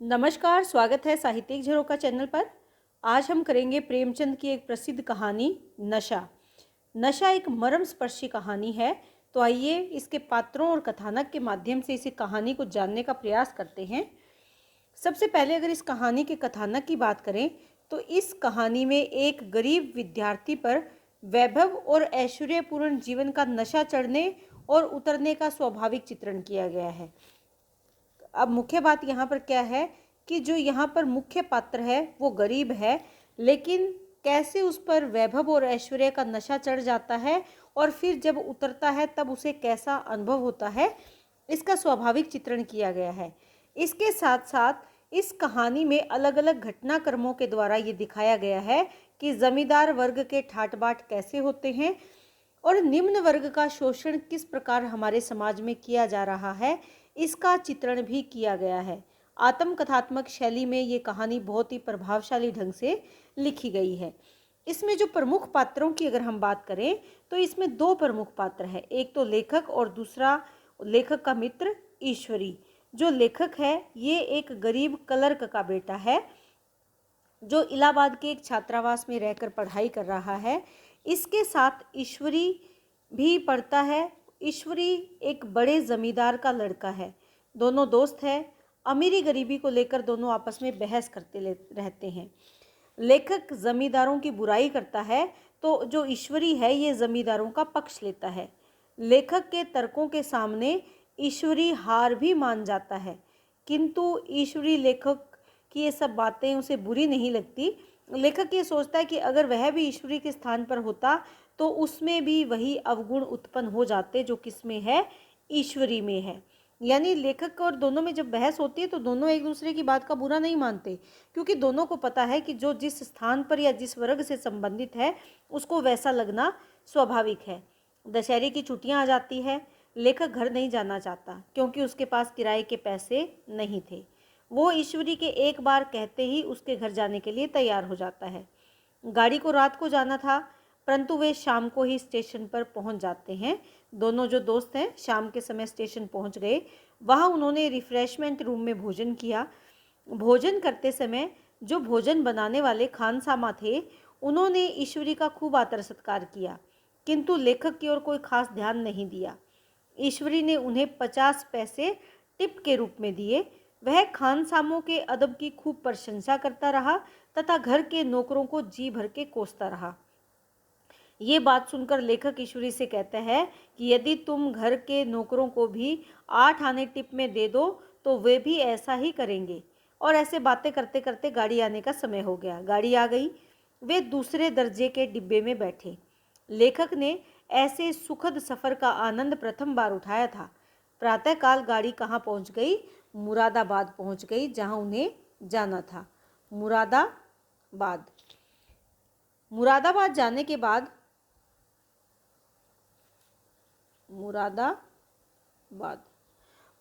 नमस्कार, स्वागत है साहित्यिक झरोखा चैनल पर। आज हम करेंगे प्रेमचंद की एक प्रसिद्ध कहानी नशा। नशा एक मर्मस्पर्शी कहानी है, तो आइए इसके पात्रों और कथानक के माध्यम से इस कहानी को जानने का प्रयास करते हैं। सबसे पहले अगर इस कहानी के कथानक की बात करें तो इस कहानी में एक गरीब विद्यार्थी पर वैभव और ऐश्वर्यपूर्ण जीवन का नशा चढ़ने और उतरने का स्वाभाविक चित्रण किया गया है। अब मुख्य बात यहाँ पर क्या है कि जो यहाँ पर मुख्य पात्र है वो गरीब है, लेकिन कैसे उस पर वैभव और ऐश्वर्य का नशा चढ़ जाता है और फिर जब उतरता है तब उसे कैसा अनुभव होता है, इसका स्वाभाविक चित्रण किया गया है। इसके साथ साथ इस कहानी में अलग अलग घटनाक्रमों के द्वारा ये दिखाया गया है कि जमींदार वर्ग के ठाट बाट कैसे होते हैं और निम्न वर्ग का शोषण किस प्रकार हमारे समाज में किया जा रहा है, इसका चित्रण भी किया गया है। आत्मकथात्मक शैली में ये कहानी बहुत ही प्रभावशाली ढंग से लिखी गई है। इसमें जो प्रमुख पात्रों की अगर हम बात करें तो इसमें दो प्रमुख पात्र हैं, एक तो लेखक और दूसरा लेखक का मित्र ईश्वरी। जो लेखक है ये एक गरीब क्लर्क का बेटा है जो इलाहाबाद के एक छात्रावास में रहकर पढ़ाई कर रहा है। इसके साथ ईश्वरी भी पढ़ता है। ईश्वरी एक बड़े जमींदार का लड़का है। दोनों दोस्त हैं। अमीरी गरीबी को लेकर दोनों आपस में बहस करते रहते हैं। लेखक जमींदारों की बुराई करता है तो जो ईश्वरी है ये जमींदारों का पक्ष लेता है। लेखक के तर्कों के सामने ईश्वरी हार भी मान जाता है, किंतु ईश्वरी लेखक की ये सब बातें उसे बुरी नहीं लगती। लेखक ये सोचता है कि अगर वह भी ईश्वरी के स्थान पर होता तो उसमें भी वही अवगुण उत्पन्न हो जाते जो किसमें है, ईश्वरी में है। यानी लेखक और दोनों में जब बहस होती है तो दोनों एक दूसरे की बात का बुरा नहीं मानते, क्योंकि दोनों को पता है कि जो जिस स्थान पर या जिस वर्ग से संबंधित है उसको वैसा लगना स्वाभाविक है। दशहरे की छुट्टियां आ जाती है। लेखक घर नहीं जाना चाहता क्योंकि उसके पास किराए के पैसे नहीं थे। वो ईश्वरी के एक बार कहते ही उसके घर जाने के लिए तैयार हो जाता है। गाड़ी को रात को जाना था, परंतु वे शाम को ही स्टेशन पर पहुंच जाते हैं। दोनों जो दोस्त हैं शाम के समय स्टेशन पहुंच गए। वहां उन्होंने रिफ्रेशमेंट रूम में भोजन किया। भोजन करते समय जो भोजन बनाने वाले खानसामा थे उन्होंने ईश्वरी का खूब आदर सत्कार किया, किंतु लेखक की ओर कोई खास ध्यान नहीं दिया। ईश्वरी ने उन्हें 50 पैसे टिप के रूप में दिए। वह खानसामों के अदब की खूब प्रशंसा करता रहा तथा घर के नौकरों को जी भर के कोसता रहा। ये बात सुनकर लेखक ईश्वरी से कहता है कि यदि तुम घर के नौकरों को भी 8 आने टिप में दे दो तो वे भी ऐसा ही करेंगे। और ऐसे बातें करते करते गाड़ी आने का समय हो गया। गाड़ी आ गई। वे दूसरे दर्जे के डिब्बे में बैठे। लेखक ने ऐसे सुखद सफ़र का आनंद प्रथम बार उठाया था। प्रातःकाल गाड़ी कहाँ पहुँच गई? मुरादाबाद पहुँच गई, जहाँ उन्हें जाना था। मुरादाबाद जाने के बाद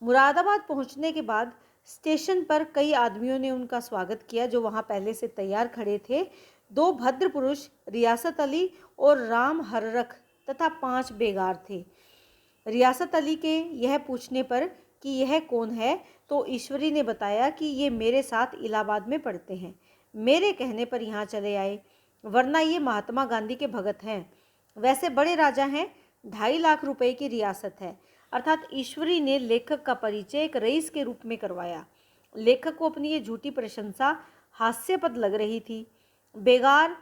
मुरादाबाद पहुंचने के बाद स्टेशन पर कई आदमियों ने उनका स्वागत किया जो वहां पहले से तैयार खड़े थे। 2 भद्र पुरुष रियासत अली और राम हर्रख तथा 5 बेगार थे। रियासत अली के यह पूछने पर कि यह कौन है तो ईश्वरी ने बताया कि ये मेरे साथ इलाहाबाद में पढ़ते हैं, मेरे कहने पर यहाँ चले आए, वरना ये महात्मा गांधी के भगत हैं। वैसे बड़े राजा हैं। 2.5 लाख रुपए की रियासत है। अर्थात ईश्वरी ने लेखक का परिचय एक रईस के रूप में करवाया। लेखक को अपनी ये झूठी प्रशंसा हास्यास्पद लग रही थी। बेगार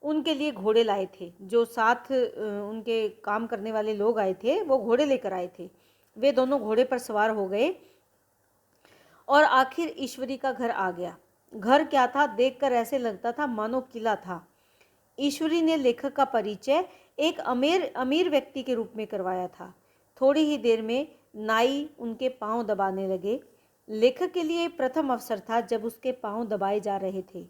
उनके लिए घोड़े लाए थे। जो साथ उनके काम करने वाले लोग आए थे वो घोड़े लेकर आए थे। वे दोनों घोड़े पर सवार हो गए और आखिर ईश्वरी का घर आ गया। घर क्या था, देखकर ऐसे लगता था मानो किला था। ईश्वरी ने लेखक का परिचय एक अमीर व्यक्ति के रूप में करवाया था। थोड़ी ही देर में नाई उनके पांव दबाने लगे। लेखक के लिए प्रथम अवसर था जब उसके पांव दबाए जा रहे थे।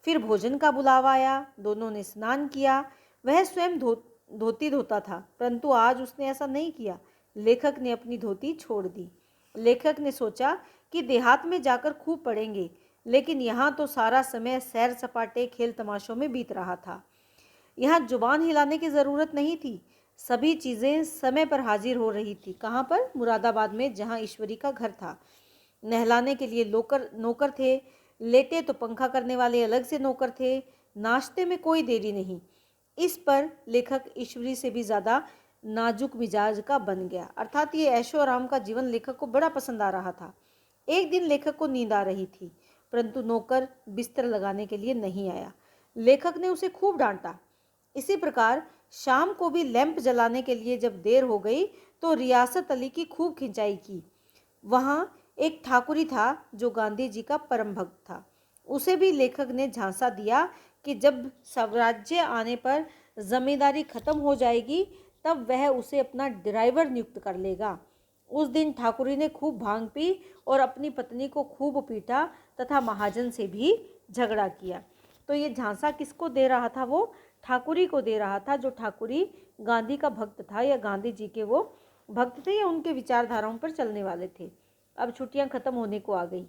फिर भोजन का बुलावा आया। दोनों ने स्नान किया। वह स्वयं धोती धोता था, परंतु आज उसने ऐसा नहीं किया। लेखक ने अपनी धोती छोड़ दी। लेखक ने सोचा कि देहात में जाकर खूब पढ़ेंगे, लेकिन यहाँ तो सारा समय सैर सपाटे खेल तमाशों में बीत रहा था। यहाँ जुबान हिलाने की ज़रूरत नहीं थी। सभी चीज़ें समय पर हाजिर हो रही थी। कहाँ पर? मुरादाबाद में, जहाँ ईश्वरी का घर था। नहलाने के लिए नौकर थे, लेटे तो पंखा करने वाले अलग से नौकर थे, नाश्ते में कोई देरी नहीं। इस पर लेखक ईश्वरी से भी ज़्यादा नाजुक मिजाज का बन गया। अर्थात ये ऐशो आराम का जीवन लेखक को बड़ा पसंद आ रहा था। एक दिन लेखक को नींद आ रही थी, परंतु नौकर बिस्तर लगाने के लिए नहीं आया। लेखक ने उसे खूब डांटा। इसी प्रकार शाम को भी लैंप जलाने के लिए जब देर हो गई तो रियासत अली की खूब खिंचाई की। वहाँ एक ठाकुरी था जो गांधी जी का परम भक्त था। उसे भी लेखक ने झांसा दिया कि जब स्वराज्य आने पर जमींदारी खत्म हो जाएगी तब वह उसे अपना ड्राइवर नियुक्त कर लेगा। उस दिन ठाकुरी ने खूब भांग पी और अपनी पत्नी को खूब पीटा तथा महाजन से भी झगड़ा किया। तो ये झांसा किसको दे रहा था? वो ठाकुरी को दे रहा था, जो ठाकुरी गांधी का भक्त था या गांधी जी के वो भक्त थे या उनके विचारधाराओं पर चलने वाले थे। अब छुट्टियां खत्म होने को आ गई।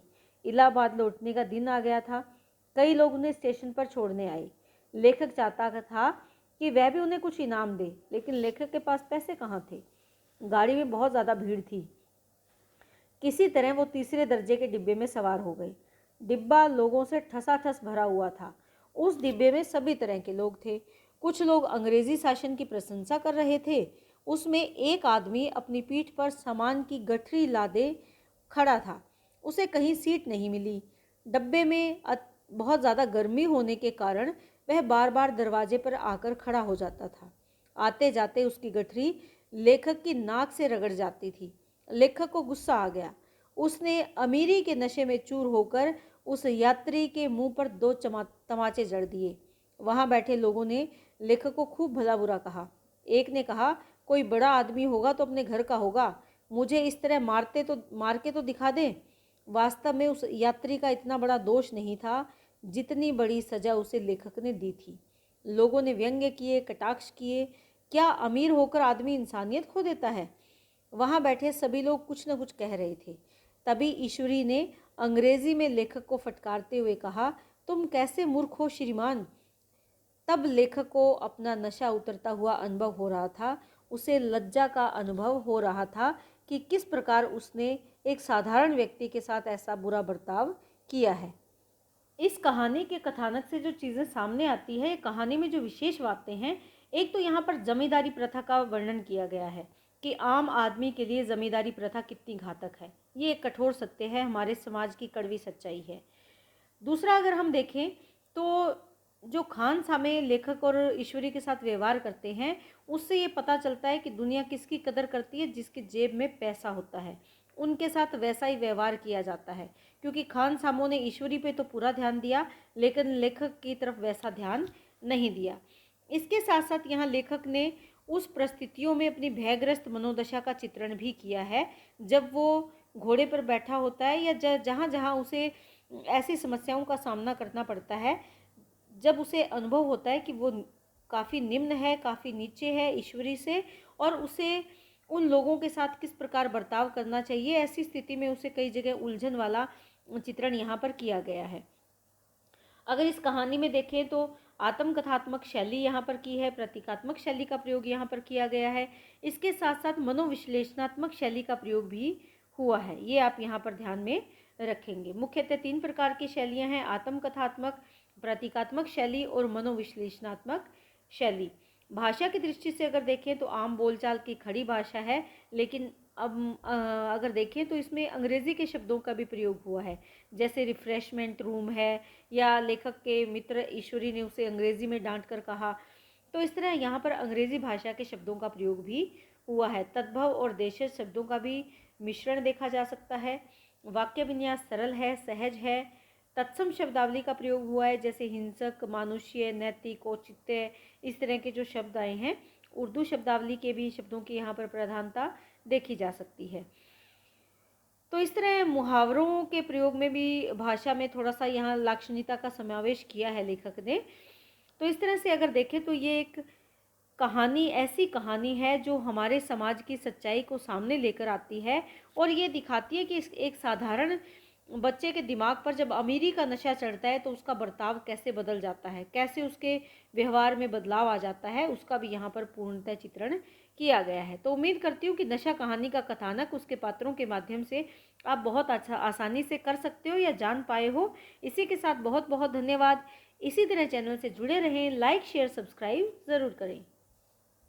इलाहाबाद लौटने का दिन आ गया था। कई लोग उन्हें स्टेशन पर छोड़ने आए। लेखक चाहता था कि वह भी उन्हें कुछ इनाम दे, लेकिन लेखक के पास पैसे कहाँ थे। गाड़ी में बहुत ज़्यादा भीड़ थी। किसी तरह वो तीसरे दर्जे के डिब्बे में सवार हो गए। डिब्बा लोगों से ठसाठस भरा हुआ था। उस डिब्बे में सभी तरह के लोग थे। कुछ लोग अंग्रेजी शासन की प्रशंसा कर रहे थे। उसमें एक आदमी अपनी पीठ पर सामान की गठरी लादे खड़ा था। उसे कहीं सीट नहीं मिली। डब्बे में बहुत ज़्यादा गर्मी होने के कारण वह बार बार दरवाजे पर आकर खड़ा हो जाता था। आते जाते उसकी गठरी लेखक की नाक से रगड़ जाती थी। लेखक को गुस्सा आ गया। उसने अमीरी के नशे में चूर होकर उस यात्री के मुंह पर दो तमाचे जड़ दिए। वहां बैठे लोगों ने लेखक को खूब भला बुरा कहा। एक ने कहा, कोई बड़ा आदमी होगा तो अपने घर का होगा, मुझे इस तरह मार के तो दिखा दे। वास्तव में उस यात्री का इतना बड़ा दोष नहीं था जितनी बड़ी सजा उसे लेखक ने दी थी। लोगों ने व्यंग्य किए, कटाक्ष किए। क्या अमीर होकर आदमी इंसानियत खो देता है? वहां बैठे सभी लोग कुछ न कुछ कह रहे थे। तभी ईश्वरी ने अंग्रेजी में लेखक को फटकारते हुए कहा, तुम कैसे मूर्ख हो श्रीमान। तब लेखक को अपना नशा उतरता हुआ अनुभव हो रहा था। उसे लज्जा का अनुभव हो रहा था कि किस प्रकार उसने एक साधारण व्यक्ति के साथ ऐसा बुरा बर्ताव किया है। इस कहानी के कथानक से जो चीज़ें सामने आती है, कहानी में जो विशेष बातें हैं, एक तो यहाँ पर जमींदारी प्रथा का वर्णन किया गया है कि आम आदमी के लिए जमींदारी प्रथा कितनी घातक है। ये एक कठोर सत्य है, हमारे समाज की कड़वी सच्चाई है। दूसरा, अगर हम देखें तो जो खान सामे लेखक और ईश्वरी के साथ व्यवहार करते हैं, उससे ये पता चलता है कि दुनिया किसकी कदर करती है, जिसके जेब में पैसा होता है। उनके साथ वैसा ही व्यवहार किया जाता है, क्योंकि खान सामों ने ईश्वरी पे तो पूरा ध्यान दिया, लेकिन लेखक की तरफ वैसा ध्यान नहीं दिया। इसके साथ साथ यहाँ लेखक ने उस परिस्थितियों में अपनी भयग्रस्त मनोदशा का चित्रण भी किया है, जब वो घोड़े पर बैठा होता है या जहाँ जहाँ उसे ऐसी समस्याओं का सामना करना पड़ता है, जब उसे अनुभव होता है कि वो काफ़ी निम्न है, काफ़ी नीचे है ईश्वरी से, और उसे उन लोगों के साथ किस प्रकार बर्ताव करना चाहिए, ऐसी स्थिति में उसे कई जगह उलझन वाला चित्रण यहाँ पर किया गया है। अगर इस कहानी में देखें तो आत्मकथात्मक शैली यहाँ पर की है, प्रतीकात्मक शैली का प्रयोग यहाँ पर किया गया है। इसके साथ साथ मनोविश्लेषणात्मक शैली का प्रयोग भी हुआ है, ये आप यहाँ पर ध्यान में रखेंगे। मुख्यतः 3 प्रकार की शैलियाँ हैं, आत्मकथात्मक, प्रतीकात्मक शैली और मनोविश्लेषणात्मक शैली। भाषा की दृष्टि से अगर देखें तो आम बोलचाल की खड़ी भाषा है, लेकिन अब अगर देखें तो इसमें अंग्रेज़ी के शब्दों का भी प्रयोग हुआ है, जैसे रिफ्रेशमेंट रूम है, या लेखक के मित्र ईश्वरी ने उसे अंग्रेज़ी में डांट कर कहा। तो इस तरह यहाँ पर अंग्रेज़ी भाषा के शब्दों का प्रयोग भी हुआ है। तद्भव और देशज शब्दों का भी मिश्रण देखा जा सकता है। वाक्य विन्यास सरल है, सहज है। तत्सम शब्दावली का प्रयोग हुआ है, जैसे हिंसक, मानुष्य, नैतिक, औचित्य, इस तरह के जो शब्द आए हैं। उर्दू शब्दावली के भी शब्दों की यहाँ पर प्रधानता देखी जा सकती है। तो इस तरह मुहावरों के प्रयोग में भी भाषा में थोड़ा सा यहाँ लाक्षणिकता का समावेश किया है लेखक ने। तो इस तरह से अगर देखें तो ये एक कहानी ऐसी कहानी है जो हमारे समाज की सच्चाई को सामने लेकर आती है, और ये दिखाती है कि एक साधारण बच्चे के दिमाग पर जब अमीरी का नशा चढ़ता है तो उसका बर्ताव कैसे बदल जाता है, कैसे उसके व्यवहार में बदलाव आ जाता है, उसका भी यहाँ पर पूर्णतः चित्रण किया गया है। तो उम्मीद करती हूँ कि नशा कहानी का कथानक उसके पात्रों के माध्यम से आप बहुत अच्छा आसानी से कर सकते हो या जान पाए हो। इसी के साथ बहुत बहुत धन्यवाद। इसी तरह चैनल से जुड़े रहें, लाइक शेयर सब्सक्राइब ज़रूर करें।